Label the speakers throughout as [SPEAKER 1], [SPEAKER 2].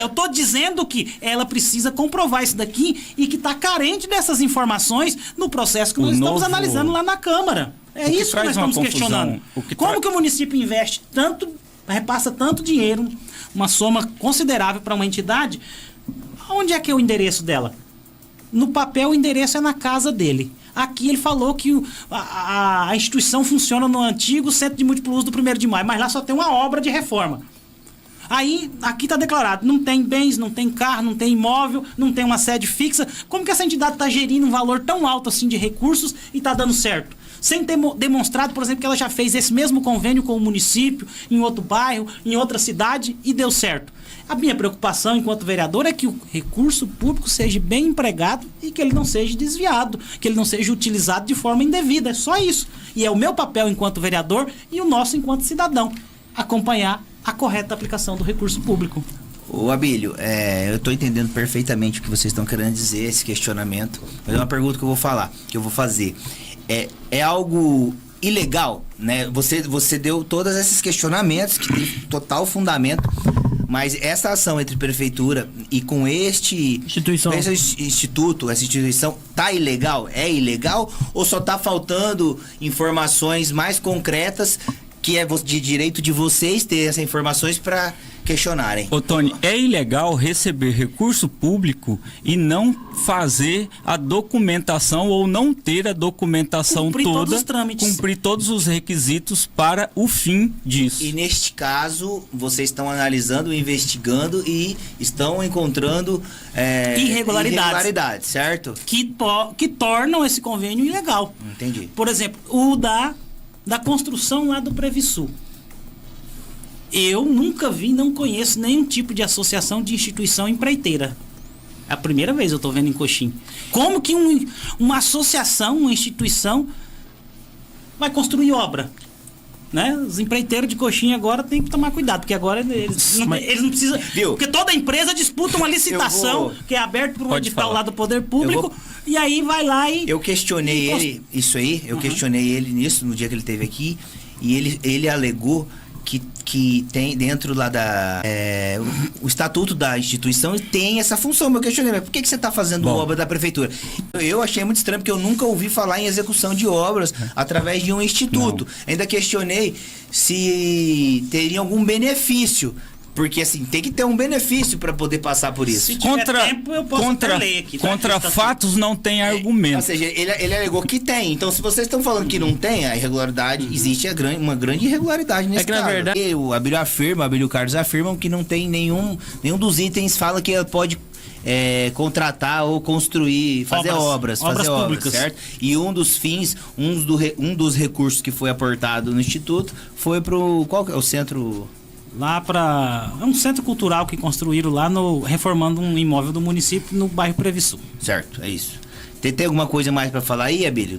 [SPEAKER 1] Eu tô dizendo que ela precisa comprovar isso daqui e que tá carente dessas informações no processo que nós estamos analisando lá na Câmara. É isso que nós estamos questionando. Como que o município investe tanto, repassa tanto dinheiro, uma soma considerável para uma entidade, onde é que é o endereço dela? No papel, o endereço é na casa dele. Aqui ele falou que a instituição funciona no antigo Centro de Múltiplo Uso do 1º de Maio, mas lá só tem uma obra de reforma. Aí, aqui está declarado, não tem bens, não tem carro, não tem imóvel, não tem uma sede fixa. Como que essa entidade está gerindo um valor tão alto assim de recursos e está dando certo? Sem ter demonstrado, por exemplo, que ela já fez esse mesmo convênio com o município, em outro bairro, em outra cidade e deu certo. A minha preocupação enquanto vereador é que o recurso público seja bem empregado e que ele não seja desviado, que ele não seja utilizado de forma indevida. É só isso. E é o meu papel enquanto vereador e o nosso enquanto cidadão, acompanhar a correta aplicação do recurso público.
[SPEAKER 2] Ô Abílio, eu estou entendendo perfeitamente o que vocês estão querendo dizer, esse questionamento, mas é uma pergunta que eu vou fazer. É algo ilegal, né? Você deu todos esses questionamentos que tem total fundamento, mas essa ação entre prefeitura e com esse instituto, essa instituição, tá ilegal? É ilegal? Ou só tá faltando informações mais concretas que é de direito de vocês ter essas informações para questionarem?
[SPEAKER 3] Ô Tony, é ilegal receber recurso público e não fazer a documentação ou não ter a documentação
[SPEAKER 1] cumprir
[SPEAKER 3] toda,
[SPEAKER 1] todos os trâmites,
[SPEAKER 3] cumprir todos os requisitos para o fim disso.
[SPEAKER 2] E neste caso, vocês estão analisando, investigando e estão encontrando irregularidades, certo?
[SPEAKER 1] Que tornam esse convênio ilegal.
[SPEAKER 2] Entendi.
[SPEAKER 1] Por exemplo, o da construção lá do Previsul. Eu nunca vi, não conheço nenhum tipo de associação de instituição empreiteira. É a primeira vez eu estou vendo em Coxim. Como que uma associação, uma instituição vai construir obra? Né? Os empreiteiros de Coxim agora tem que tomar cuidado, porque agora eles não precisam... Viu? Porque toda empresa disputa uma licitação que é aberta por um edital lá do Poder Público, e aí vai lá e...
[SPEAKER 2] Eu questionei ele, isso aí, questionei ele nisso, no dia que ele esteve aqui, e ele alegou que tem dentro lá o estatuto da instituição tem essa função. Meu questionamento, por que você está fazendo obra da prefeitura? Eu achei muito estranho, porque eu nunca ouvi falar em execução de obras através de um instituto. Ainda questionei se teria algum benefício, porque assim, tem que ter um benefício para poder passar por isso.
[SPEAKER 1] Se tiver tempo, eu posso ler aqui.
[SPEAKER 3] Contra fatos não tem argumento.
[SPEAKER 2] Ou seja, ele alegou que tem. Então, se vocês estão falando que não tem a irregularidade, existe uma grande irregularidade nesse caso. Na verdade, o Abílio e o Carlos afirmam que não tem nenhum dos itens fala que ela pode contratar ou construir, fazer obras públicas, certo? E um dos fins, um dos recursos que foi aportado no Instituto foi qual que é o centro...
[SPEAKER 1] Lá é um centro cultural que construíram lá reformando um imóvel do município no bairro Previsul.
[SPEAKER 2] Certo, é isso. Tem alguma coisa mais para falar aí, Abílio?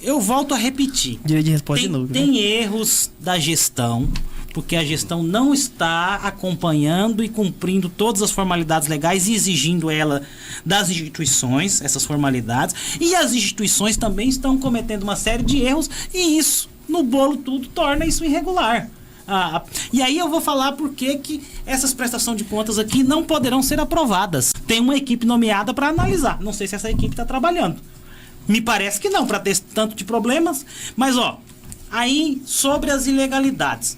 [SPEAKER 1] Eu volto a repetir.
[SPEAKER 4] Direito de resposta de novo.
[SPEAKER 1] Tem erros da gestão, porque a gestão não está acompanhando e cumprindo todas as formalidades legais e exigindo ela das instituições, essas formalidades. E as instituições também estão cometendo uma série de erros e isso, no bolo tudo, torna isso irregular. E aí eu vou falar por que essas prestações de contas aqui não poderão ser aprovadas. Tem uma equipe nomeada para analisar. Não sei se essa equipe está trabalhando. Me parece que não, para ter tanto de problemas. Mas, aí sobre as ilegalidades.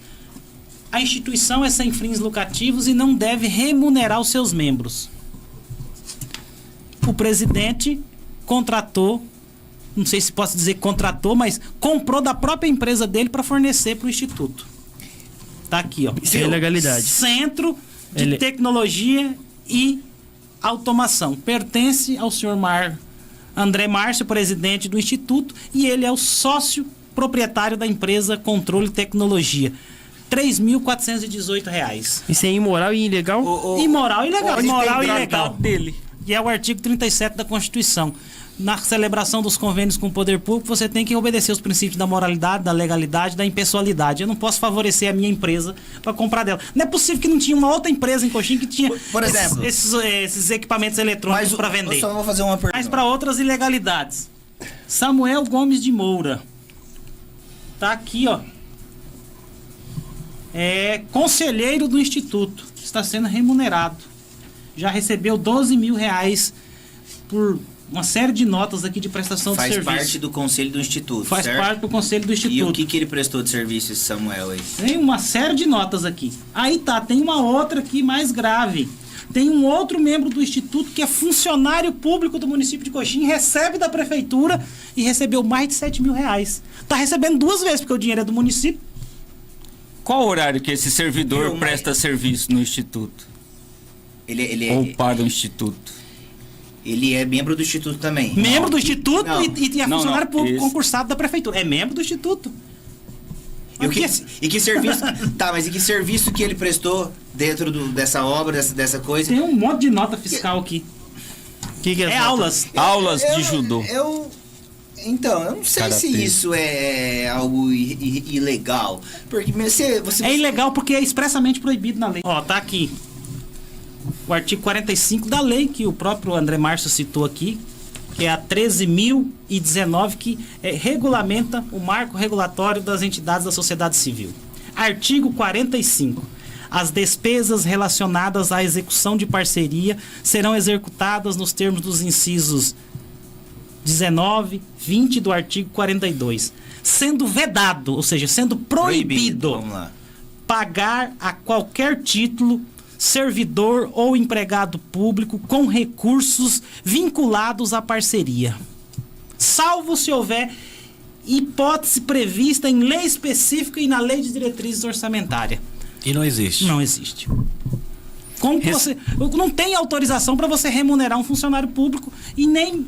[SPEAKER 1] A instituição é sem fins lucrativos e não deve remunerar os seus membros. O presidente contratou, não sei se posso dizer contratou, mas comprou da própria empresa dele para fornecer para o Instituto. Tá aqui,
[SPEAKER 4] Isso é ilegalidade.
[SPEAKER 1] Centro de Tecnologia e Automação. Pertence ao senhor André Márcio, presidente do Instituto, e ele é o sócio proprietário da empresa Controle Tecnologia. R$3.418.
[SPEAKER 4] Isso é imoral e ilegal?
[SPEAKER 1] Imoral e ilegal. Imoral e ilegal
[SPEAKER 3] dele.
[SPEAKER 1] E é o artigo 37 da Constituição. Na celebração dos convênios com o poder público, você tem que obedecer os princípios da moralidade, da legalidade, da impessoalidade. Eu não posso favorecer a minha empresa para comprar dela. Não é possível que não tinha uma outra empresa em Coxim que tinha,
[SPEAKER 2] por exemplo,
[SPEAKER 1] esses equipamentos eletrônicos para vender.
[SPEAKER 2] Eu só vou fazer uma pergunta.
[SPEAKER 1] Mas para outras ilegalidades. Samuel Gomes de Moura. Tá aqui, É conselheiro do Instituto. Está sendo remunerado. já recebeu 12 mil reais por uma série de notas aqui de prestação de serviço.
[SPEAKER 2] Faz parte do conselho do Instituto,
[SPEAKER 1] Faz
[SPEAKER 2] certo?
[SPEAKER 1] parte do conselho do Instituto.
[SPEAKER 2] E o que ele prestou de serviço, esse Samuel aí?
[SPEAKER 1] Tem uma série de notas aqui. Aí tá, tem uma outra aqui mais grave. Tem um outro membro do Instituto que é funcionário público do município de Coxim, recebe da prefeitura e recebeu mais de 7 mil reais. Tá recebendo 2 vezes, porque o dinheiro é do município.
[SPEAKER 3] Qual horário que esse servidor presta serviço no Instituto? Ou para o Instituto?
[SPEAKER 2] Ele é membro do Instituto também.
[SPEAKER 1] Membro do Instituto
[SPEAKER 2] Não.
[SPEAKER 1] e é funcionário público concursado da prefeitura. É membro do Instituto.
[SPEAKER 2] E que serviço... Tá, mas e que serviço que ele prestou dentro dessa obra, dessa coisa?
[SPEAKER 1] Tem um monte de nota fiscal aqui.
[SPEAKER 4] Que
[SPEAKER 1] É aulas.
[SPEAKER 3] Aulas de judô.
[SPEAKER 2] Então, eu não sei
[SPEAKER 3] Karatê.
[SPEAKER 2] se isso é algo ilegal. Porque você
[SPEAKER 1] É ilegal porque é expressamente proibido na lei. Ó, tá aqui. O artigo 45 da lei, que o próprio André Márcio citou aqui, que é a 13.019, que regulamenta o marco regulatório das entidades da sociedade civil. Artigo 45. As despesas relacionadas à execução de parceria serão executadas nos termos dos incisos 19, 20 do artigo 42, sendo vedado, ou seja, sendo proibido
[SPEAKER 2] Vamos lá.
[SPEAKER 1] pagar a qualquer título servidor ou empregado público com recursos vinculados à parceria, salvo se houver hipótese prevista em lei específica e na lei de diretrizes orçamentárias.
[SPEAKER 5] E não existe.
[SPEAKER 1] Não existe. Como que você não tem autorização para você remunerar um funcionário público e nem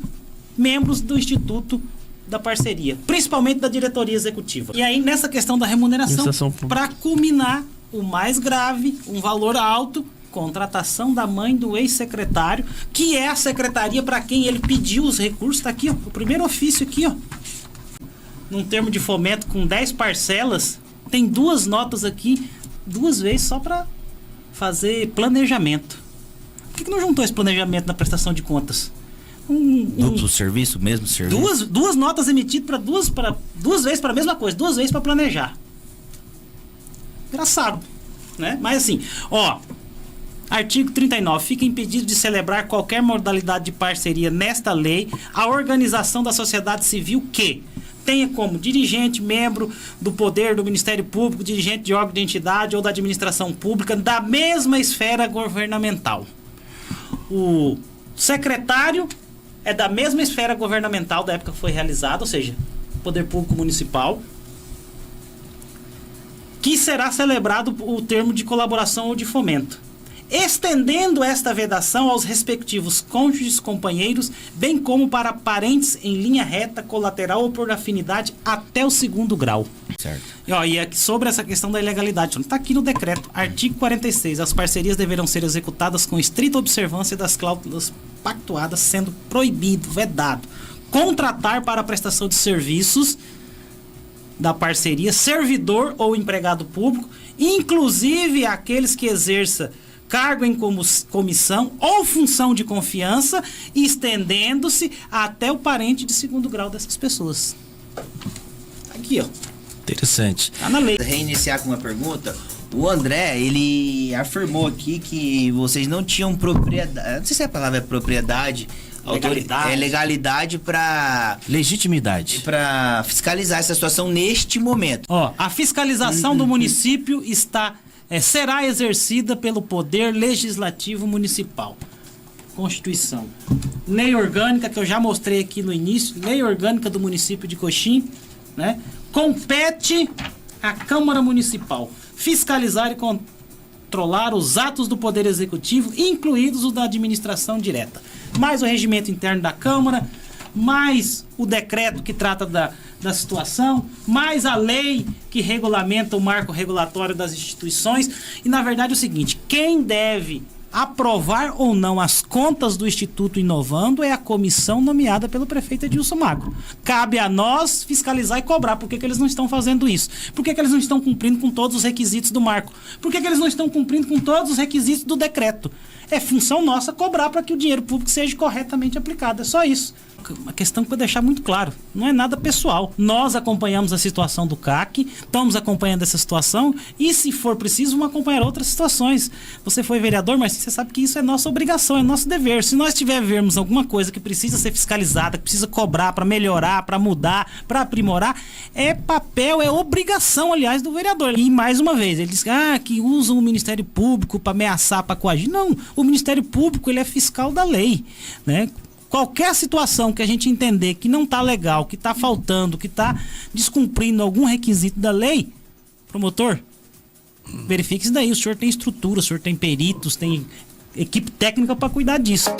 [SPEAKER 1] membros do Instituto da Parceria, principalmente da diretoria executiva. E aí, nessa questão da remuneração, para culminar o mais grave, um valor alto, contratação da mãe do ex-secretário, que é a secretaria para quem ele pediu os recursos. Tá aqui, ó, o primeiro ofício aqui, ó. Num termo de fomento com 10 parcelas, tem 2 notas aqui, 2 vezes só para fazer planejamento. Por que não juntou esse planejamento na prestação de contas?
[SPEAKER 2] Duplo serviço, mesmo serviço?
[SPEAKER 1] Duas notas emitidas para duas vezes para a mesma coisa, 2 vezes para planejar. Engraçado, né? Mas assim, ó, artigo 39, fica impedido de celebrar qualquer modalidade de parceria nesta lei a organização da sociedade civil que tenha como dirigente, membro do poder do Ministério Público, dirigente de órgão de entidade ou da administração pública da mesma esfera governamental. O secretário é da mesma esfera governamental da época que foi realizado, ou seja, poder público municipal, que será celebrado o termo de colaboração ou de fomento, estendendo esta vedação aos respectivos cônjuges, companheiros, bem como para parentes em linha reta, colateral ou por afinidade até o 2º grau.
[SPEAKER 2] Certo.
[SPEAKER 1] E aqui sobre essa questão da ilegalidade, está aqui no decreto, artigo 46, as parcerias deverão ser executadas com estrita observância das cláusulas pactuadas, sendo proibido, vedado, contratar para a prestação de serviços da parceria servidor ou empregado público, inclusive aqueles que exerça cargo em comissão ou função de confiança, estendendo-se até o parente de 2º grau dessas pessoas. Aqui, ó.
[SPEAKER 5] Interessante.
[SPEAKER 1] Tá na lei.
[SPEAKER 2] Reiniciar com uma pergunta. O André, ele afirmou aqui que vocês não tinham propriedade, não sei se a palavra é propriedade,
[SPEAKER 1] Legalidade.
[SPEAKER 2] É legalidade para
[SPEAKER 5] Legitimidade.
[SPEAKER 2] para fiscalizar essa situação neste momento.
[SPEAKER 1] Ó, a fiscalização do município será exercida pelo Poder Legislativo Municipal. Constituição. Lei orgânica, que eu já mostrei aqui no início, lei orgânica do município de Coxim, né? Compete à Câmara Municipal fiscalizar e controlar os atos do Poder Executivo, incluídos os da administração direta. Mais o regimento interno da Câmara, mais o decreto que trata da situação, mais a lei que regulamenta o marco regulatório das instituições. E, na verdade, é o seguinte, quem deve aprovar ou não as contas do Instituto Inovando é a comissão nomeada pelo prefeito Edilson Magro. Cabe a nós fiscalizar e cobrar. Por que eles não estão fazendo isso? Por que eles não estão cumprindo com todos os requisitos do marco? Por que eles não estão cumprindo com todos os requisitos do decreto? É função nossa cobrar para que o dinheiro público seja corretamente aplicado. É só isso. Uma questão que eu vou deixar muito claro, não é nada pessoal. Nós acompanhamos a situação do CAC, estamos acompanhando essa situação e, se for preciso, vamos acompanhar outras situações. Você foi vereador, mas você sabe que isso é nossa obrigação, é nosso dever. Se nós tivermos alguma coisa que precisa ser fiscalizada, que precisa cobrar para melhorar, para mudar, para aprimorar, é papel, é obrigação, aliás, do vereador. E, mais uma vez, ele diz que usam o Ministério Público para ameaçar, para coagir. Não, o Ministério Público ele é fiscal da lei, né? Qualquer situação que a gente entender que não está legal, que está faltando, que está descumprindo algum requisito da lei, promotor, verifique isso daí. O senhor tem estrutura, o senhor tem peritos, tem equipe técnica para cuidar disso.